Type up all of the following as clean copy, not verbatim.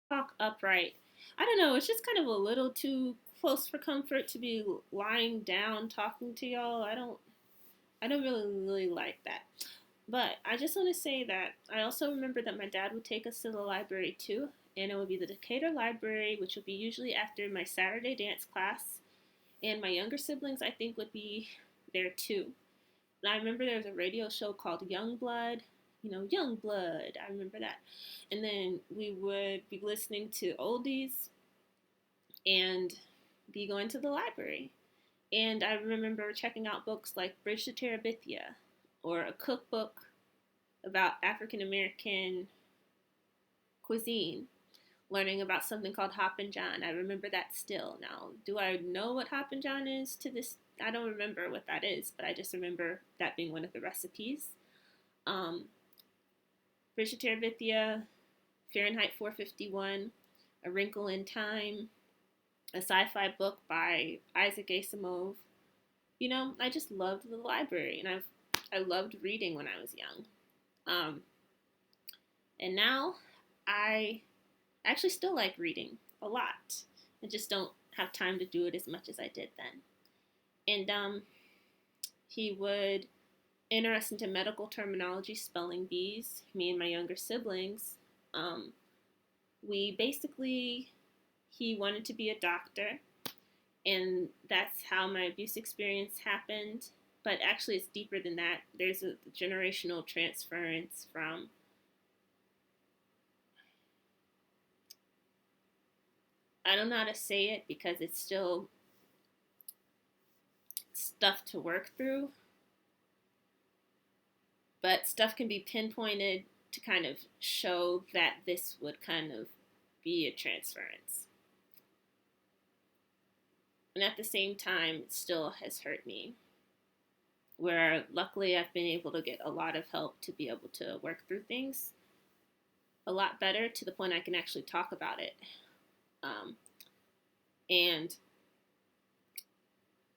Talk upright. I don't know. It's just kind of a little too close for comfort to be lying down talking to y'all. I don't really like that. But I just want to say that I also remember that my dad would take us to the library too, and it would be the Decatur Library, which would be usually after my Saturday dance class, and my younger siblings I think would be there too. And I remember there was a radio show called Young Blood. Young Blood. I remember that. And then we would be listening to oldies and be going to the library. And I remember checking out books like Bridge to Terabithia or a cookbook about African American cuisine, learning about something called Hoppin' John. I remember that still. Now, do I know what Hoppin' John is to this? I don't remember what that is, but I just remember that being one of the recipes. Um, Bridge to Terabithia, Fahrenheit 451, A Wrinkle in Time, a sci-fi book by Isaac Asimov. I just loved the library, and I loved reading when I was young. Um, and now I actually still like reading a lot. I just don't have time to do it as much as I did then. And he would enter us into medical terminology, spelling bees, me and my younger siblings. Um, we basically, he wanted to be a doctor, and that's how my abuse experience happened. But actually, it's deeper than that. There's a generational transference from, I don't know how to say it because it's still stuff to work through, but stuff can be pinpointed to kind of show that this would kind of be a transference. And at the same time, it still has hurt me. Where luckily I've been able to get a lot of help to be able to work through things a lot better to the point I can actually talk about it. Um, and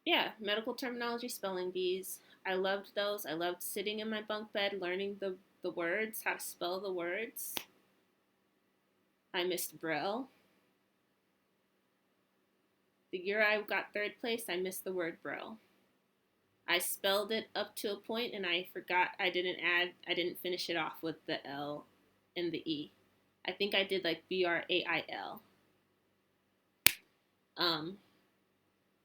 yeah, medical terminology, spelling bees. I loved those. I loved sitting in my bunk bed, learning the words, how to spell the words. I missed Braille. The year I got third place, I missed the word Braille. I spelled it up to a point and I forgot I didn't finish it off with the L and the E. I think I did like Brail. Um,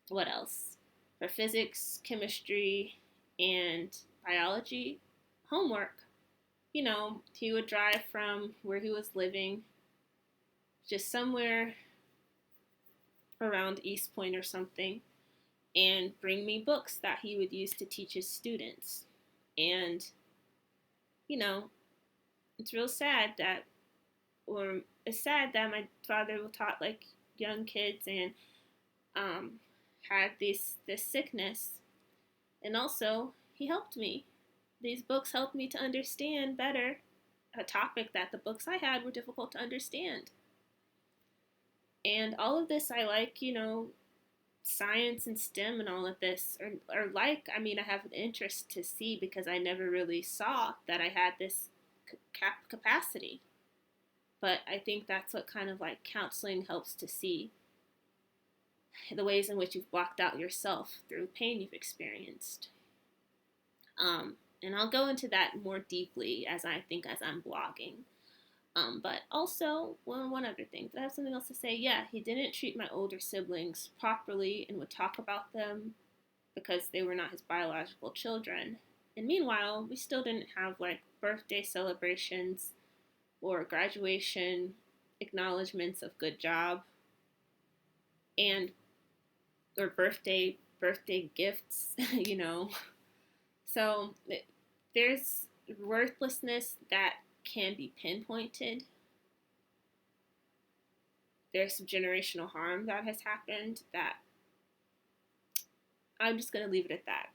what else? For physics, chemistry, and biology, homework. He would drive from where he was living, just somewhere around East Point or something, and bring me books that he would use to teach his students. And, you know, it's real sad that, or it's sad that my father taught like young kids and um, had this sickness, and also he helped me. These books helped me to understand better a topic that the books I had were difficult to understand. And all of this I like, science and STEM and all of this, or like, I mean, I have an interest to see because I never really saw that I had this capacity. But I think that's what kind of like counseling helps to see the ways in which you've blocked out yourself through pain you've experienced. And I'll go into that more deeply as I'm blogging. But also, one other thing. Did I have something else to say? Yeah, he didn't treat my older siblings properly and would talk about them because they were not his biological children. And meanwhile, we still didn't have like birthday celebrations or graduation acknowledgments of good job and or birthday gifts, So there's worthlessness that can be pinpointed. There's some generational harm that has happened that I'm just going to leave it at that.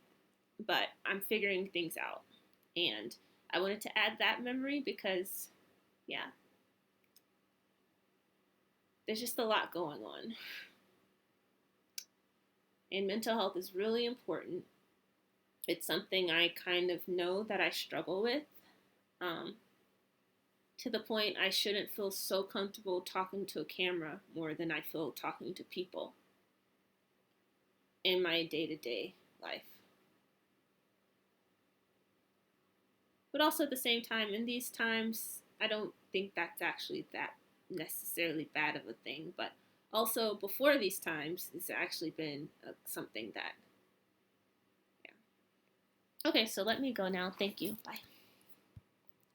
But I'm figuring things out. And I wanted to add that memory because, yeah, there's just a lot going on. And mental health is really important. It's something I kind of know that I struggle with. Um, to the point I shouldn't feel so comfortable talking to a camera more than I feel talking to people in my day-to-day life. But also at the same time, in these times, I don't think that's actually that necessarily bad of a thing. But also before these times, it's actually been something that, yeah. Okay, so let me go now. Thank you. Bye.